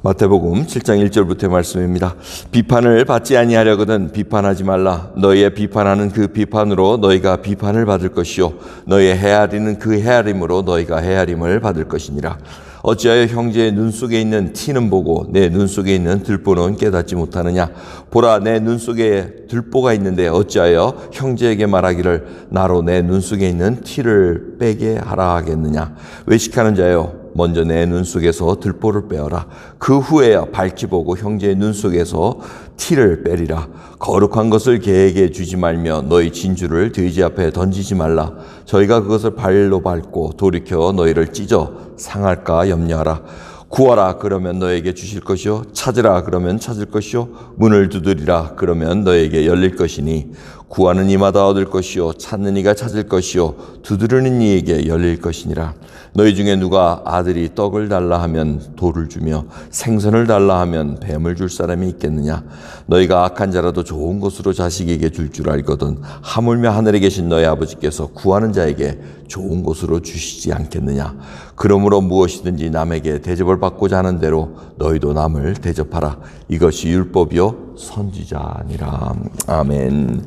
마태복음 7장 1절부터의 말씀입니다. 비판을 받지 아니하려거든 비판하지 말라. 너희의 비판하는 그 비판으로 너희가 비판을 받을 것이요 너희의 헤아리는 그 헤아림으로 너희가 헤아림을 받을 것이니라. 어찌하여 형제의 눈 속에 있는 티는 보고 내 눈 속에 있는 들보는 깨닫지 못하느냐. 보라, 내 눈 속에 들보가 있는데 어찌하여 형제에게 말하기를 나로 내 눈 속에 있는 티를 빼게 하라 하겠느냐. 외식하는 자여, 먼저 내 눈 속에서 들보를 빼어라. 그 후에야 밝히 보고 형제의 눈 속에서 티를 빼리라. 거룩한 것을 개에게 주지 말며 너희 진주를 돼지 앞에 던지지 말라. 저희가 그것을 발로 밟고 돌이켜 너희를 찢어 상할까 염려하라. 구하라, 그러면 너에게 주실 것이요 찾으라, 그러면 찾을 것이요 문을 두드리라, 그러면 너에게 열릴 것이니 구하는 이마다 얻을 것이요 찾는 이가 찾을 것이요 두드리는 이에게 열릴 것이니라. 너희 중에 누가 아들이 떡을 달라 하면 돌을 주며 생선을 달라 하면 뱀을 줄 사람이 있겠느냐. 너희가 악한 자라도 좋은 것으로 자식에게 줄 줄 알거든 하물며 하늘에 계신 너희 아버지께서 구하는 자에게 좋은 것으로 주시지 않겠느냐. 그러므로 무엇이든지 남에게 대접을 받고자 하는 대로 너희도 남을 대접하라. 이것이 율법이요 선지자니라. 아멘.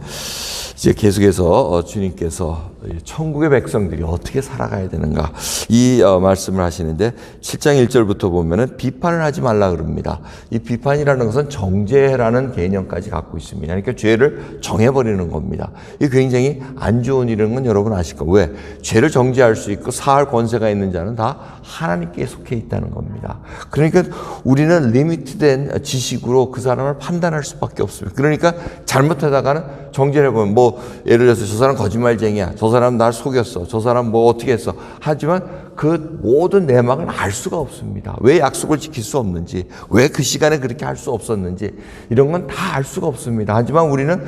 이제 계속해서 주님께서 천국의 백성들이 어떻게 살아가야 되는가 이 말씀을 하시는데 7장 1절부터 보면은 비판을 하지 말라 그럽니다. 이 비판이라는 것은 정죄라는 개념까지 갖고 있습니다. 그러니까 죄를 정해버리는 겁니다. 이게 굉장히 안 좋은 일인 건 여러분 아실 거예요. 왜? 죄를 정죄할 수 있고 사할 권세가 있는 자는 다 하나님께 속해 있다는 겁니다. 그러니까 우리는 리미트된 지식으로 그 사람을 판단할 수밖에 없습니다. 그러니까 잘못하다가는 정죄를 해보면 뭐 예를 들어서 저 사람 거짓말쟁이야, 저 사람 날 속였어, 저 사람 뭐 어떻게 했어. 하지만 그 모든 내막을 알 수가 없습니다. 왜 약속을 지킬 수 없는지, 왜 그 시간에 그렇게 할 수 없었는지 이런 건 다 알 수가 없습니다. 하지만 우리는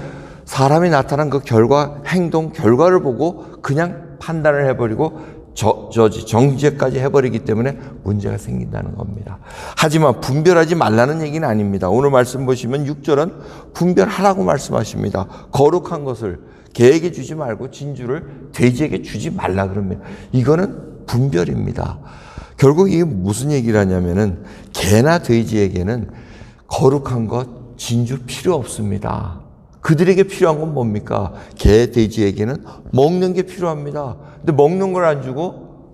사람이 나타난 그 결과, 행동, 결과를 보고 그냥 판단을 해버리고 정죄까지 해버리기 때문에 문제가 생긴다는 겁니다. 하지만 분별하지 말라는 얘기는 아닙니다. 오늘 말씀 보시면 6절은 분별하라고 말씀하십니다. 거룩한 것을 개에게 주지 말고 진주를 돼지에게 주지 말라 그럽니다. 이거는 분별입니다. 결국 이게 무슨 얘기를 하냐면은 개나 돼지에게는 거룩한 것, 진주 필요 없습니다. 그들에게 필요한 건 뭡니까? 개, 돼지에게는 먹는 게 필요합니다. 근데 먹는 걸 안 주고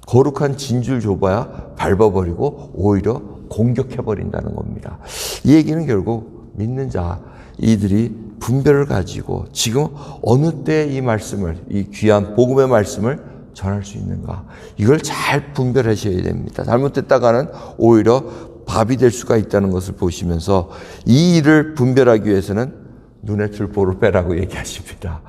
거룩한 진주를 줘봐야 밟아버리고 오히려 공격해버린다는 겁니다. 이 얘기는 결국 믿는 자, 이들이 분별을 가지고 지금 어느 때 이 말씀을, 이 귀한 복음의 말씀을 전할 수 있는가. 이걸 잘 분별하셔야 됩니다. 잘못됐다가는 오히려 밥이 될 수가 있다는 것을 보시면서 이 일을 분별하기 위해서는 눈에 들보를 빼라고 얘기하십니다.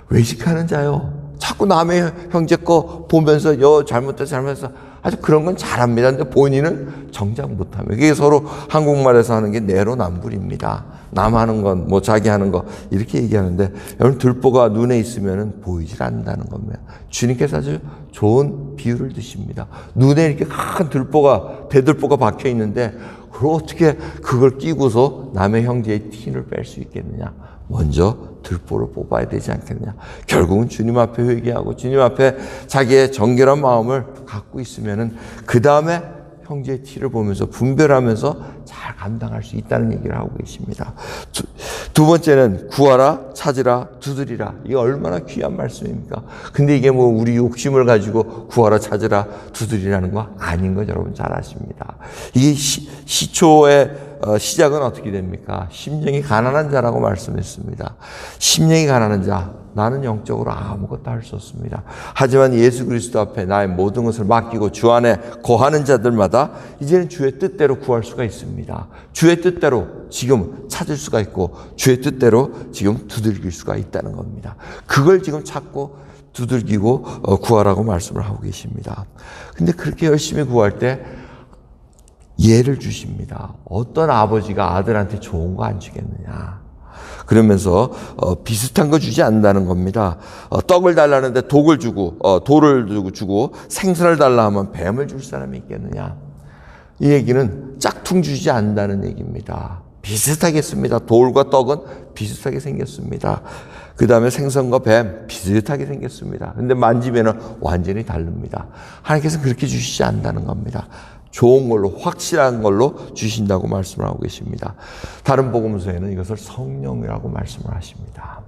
외식하는 자요. 자꾸 남의 형제 거 보면서 잘못해서 아주 그런 건 잘합니다. 근데 본인은 정작 못합니다. 이게 서로 한국말에서 하는 게 내로남불입니다. 남 하는 건 뭐 자기 하는 거 이렇게 얘기하는데 여러분 들보가 눈에 있으면 보이질 않는다는 겁니다. 주님께서 아주 좋은 비유를 드십니다. 눈에 이렇게 큰 들보가 대들보가 박혀 있는데 그걸 어떻게 그걸 끼고서 남의 형제의 티를 뺄 수 있겠느냐. 먼저 들보를 뽑아야 되지 않겠느냐. 결국은 주님 앞에 회개하고 주님 앞에 자기의 정결한 마음을 갖고 있으면은 그 다음에 형제의 티를 보면서 분별하면서 잘 감당할 수 있다는 얘기를 하고 계십니다. 두 번째는 구하라, 찾으라, 두드리라. 이게 얼마나 귀한 말씀입니까? 근데 이게 뭐 우리 욕심을 가지고 구하라, 찾으라, 두드리라는 거 아닌 거 여러분 잘 아십니다. 이게 시초의 시작은 어떻게 됩니까? 심령이 가난한 자라고 말씀했습니다. 심령이 가난한 자, 나는 영적으로 아무것도 할 수 없습니다. 하지만 예수 그리스도 앞에 나의 모든 것을 맡기고 주 안에 거하는 자들마다 이제는 주의 뜻대로 구할 수가 있습니다. 주의 뜻대로 지금 찾을 수가 있고 주의 뜻대로 지금 두들길 수가 있다는 겁니다. 그걸 지금 찾고 두들기고 구하라고 말씀을 하고 계십니다. 근데 그렇게 열심히 구할 때 예를 주십니다. 어떤 아버지가 아들한테 좋은 거 안 주겠느냐. 그러면서 비슷한 거 주지 않는다는 겁니다. 떡을 달라는데 돌을 주고 생선을 달라 하면 뱀을 줄 사람이 있겠느냐. 이 얘기는 짝퉁 주지 않는다는 얘기입니다. 비슷하겠습니다. 돌과 떡은 비슷하게 생겼습니다. 그 다음에 생선과 뱀 비슷하게 생겼습니다. 근데 만지면 완전히 다릅니다. 하나님께서 그렇게 주시지 않는다는 겁니다. 좋은 걸로, 확실한 걸로 주신다고 말씀을 하고 계십니다. 다른 복음서에는 이것을 성령이라고 말씀을 하십니다.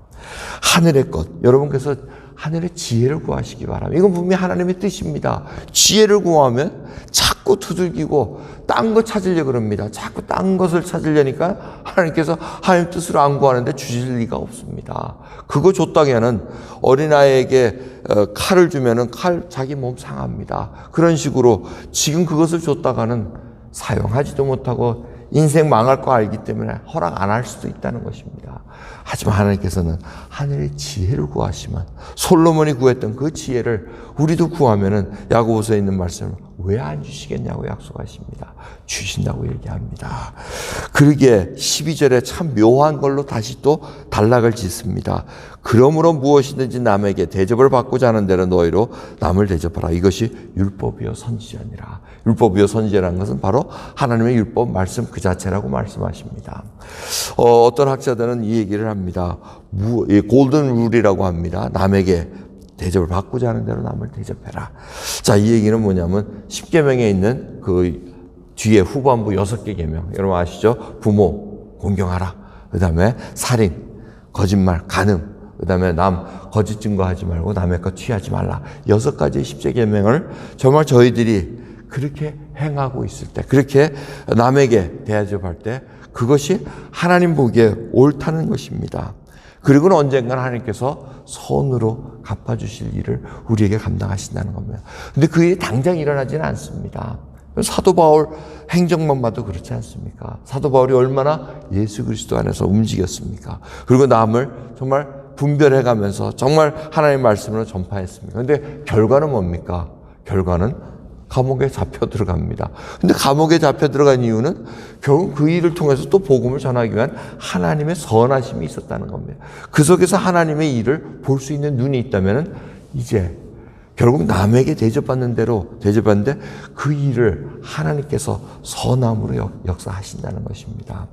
하늘의 것, 여러분께서 하늘의 지혜를 구하시기 바랍니다. 이건 분명히 하나님의 뜻입니다. 지혜를 구하면 자꾸 두들기고 딴 거 찾으려고 그럽니다. 자꾸 딴 것을 찾으려니까 하나님께서 하나님 뜻으로 안 구하는데 주실 리가 없습니다. 그거 줬다가는 어린아이에게 칼을 주면은 자기 몸 상합니다. 그런 식으로 지금 그것을 줬다가는 사용하지도 못하고 인생 망할 거 알기 때문에 허락 안 할 수도 있다는 것입니다. 하지만 하나님께서는 하늘의 지혜를 구하시면 솔로몬이 구했던 그 지혜를 우리도 구하면은 야고보서에 있는 말씀을 왜 안 주시겠냐고 약속하십니다. 주신다고 얘기합니다. 그러기에 12절에 참 묘한 걸로 다시 또 단락을 짓습니다. 그러므로 무엇이든지 남에게 대접을 받고자 하는 대로 너희로 남을 대접하라. 이것이 율법이요 선지자니라. 율법이요 선지자라는 것은 바로 하나님의 율법 말씀 그 자체라고 말씀하십니다. 어떤 학자들은 이 얘기를 합니다. 골든 룰이라고 합니다. 남에게 대접을 받고자 하는 대로 남을 대접해라. 자, 이 얘기는 뭐냐면 10계명에 있는 그 뒤에 후반부 6개 계명. 여러분 아시죠? 부모 공경하라. 그 다음에 살인, 거짓말, 간음. 그 다음에 남 거짓 증거하지 말고 남의 것 취하지 말라. 6가지의 10계명을 정말 저희들이 그렇게 행하고 있을 때, 그렇게 남에게 대접할 때 그것이 하나님 보기에 옳다는 것입니다. 그리고는 언젠가는 하나님께서 선으로 갚아주실 일을 우리에게 감당하신다는 겁니다. 근데 그 일이 당장 일어나지는 않습니다. 사도 바울 행적만 봐도 그렇지 않습니까? 사도 바울이 얼마나 예수 그리스도 안에서 움직였습니까? 그리고 남을 정말 분별해가면서 정말 하나님의 말씀으로 전파했습니다. 근데 결과는 뭡니까? 결과는 감옥에 잡혀 들어갑니다. 근데 감옥에 잡혀 들어간 이유는 결국 그 일을 통해서 또 복음을 전하기 위한 하나님의 선하심이 있었다는 겁니다. 그 속에서 하나님의 일을 볼 수 있는 눈이 있다면 이제 결국 남에게 대접받는 대로 대접받는데 그 일을 하나님께서 선함으로 역사하신다는 것입니다.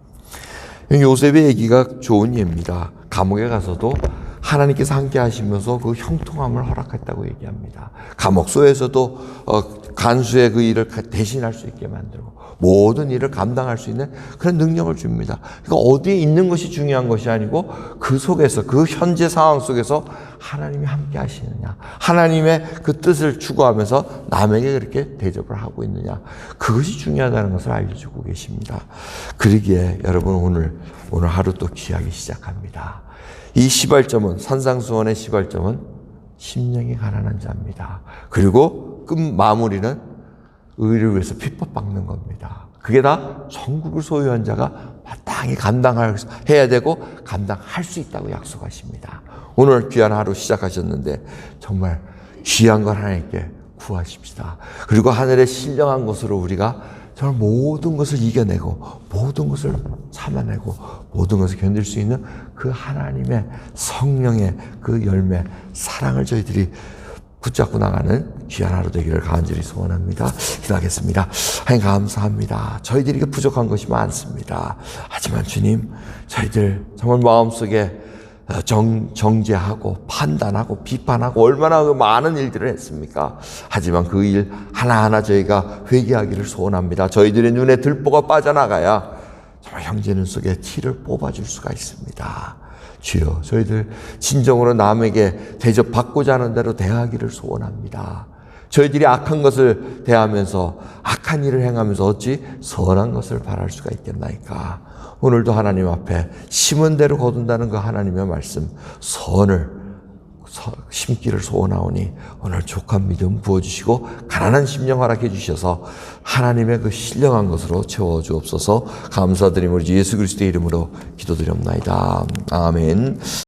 요셉의 얘기가 좋은 예입니다. 감옥에 가서도 하나님께서 함께 하시면서 그 형통함을 허락했다고 얘기합니다. 감옥소에서도 간수의 그 일을 대신할 수 있게 만들고 모든 일을 감당할 수 있는 그런 능력을 줍니다. 그러니까 어디에 있는 것이 중요한 것이 아니고 그 속에서, 그 현재 상황 속에서 하나님이 함께 하시느냐, 하나님의 그 뜻을 추구하면서 남에게 그렇게 대접을 하고 있느냐, 그것이 중요하다는 것을 알려주고 계십니다. 그러기에 여러분 오늘 하루 또 귀하게 시작합니다. 이 시발점은, 산상수원의 시발점은 심령이 가난한 자입니다. 그리고 끝 마무리는 의를 위해서 핍박받는 겁니다. 그게 다 천국을 소유한 자가 마땅히 감당해야 되고 감당할 수 있다고 약속하십니다. 오늘 귀한 하루 시작하셨는데 정말 귀한 걸 하나님께 구하십시다. 그리고 하늘의 신령한 것으로 우리가 정말 모든 것을 이겨내고 모든 것을 참아내고 모든 것을 견딜 수 있는 그 하나님의 성령의 그 열매, 사랑을 저희들이 붙잡고 나가는 귀한 하루 되기를 간절히 소원합니다. 기도하겠습니다. 하나님 감사합니다. 저희들이 부족한 것이 많습니다. 하지만 주님, 저희들 정말 마음속에 정죄하고 판단하고 비판하고 얼마나 그 많은 일들을 했습니까? 하지만 그 일 하나하나 저희가 회개하기를 소원합니다. 저희들의 눈에 들보가 빠져나가야 정말 형제 눈 속에 티를 뽑아줄 수가 있습니다. 주여, 저희들 진정으로 남에게 대접받고자 하는 대로 대하기를 소원합니다. 저희들이 악한 것을 대하면서 악한 일을 행하면서 어찌 선한 것을 바랄 수가 있겠나이까. 오늘도 하나님 앞에 심은 대로 거둔다는 그 하나님의 말씀, 선을 심기를 소원하오니 오늘 족한 믿음 부어주시고 가난한 심령 허락해 주셔서 하나님의 그 신령한 것으로 채워주옵소서. 감사드리며 우리 예수 그리스도의 이름으로 기도드립니다. 아멘.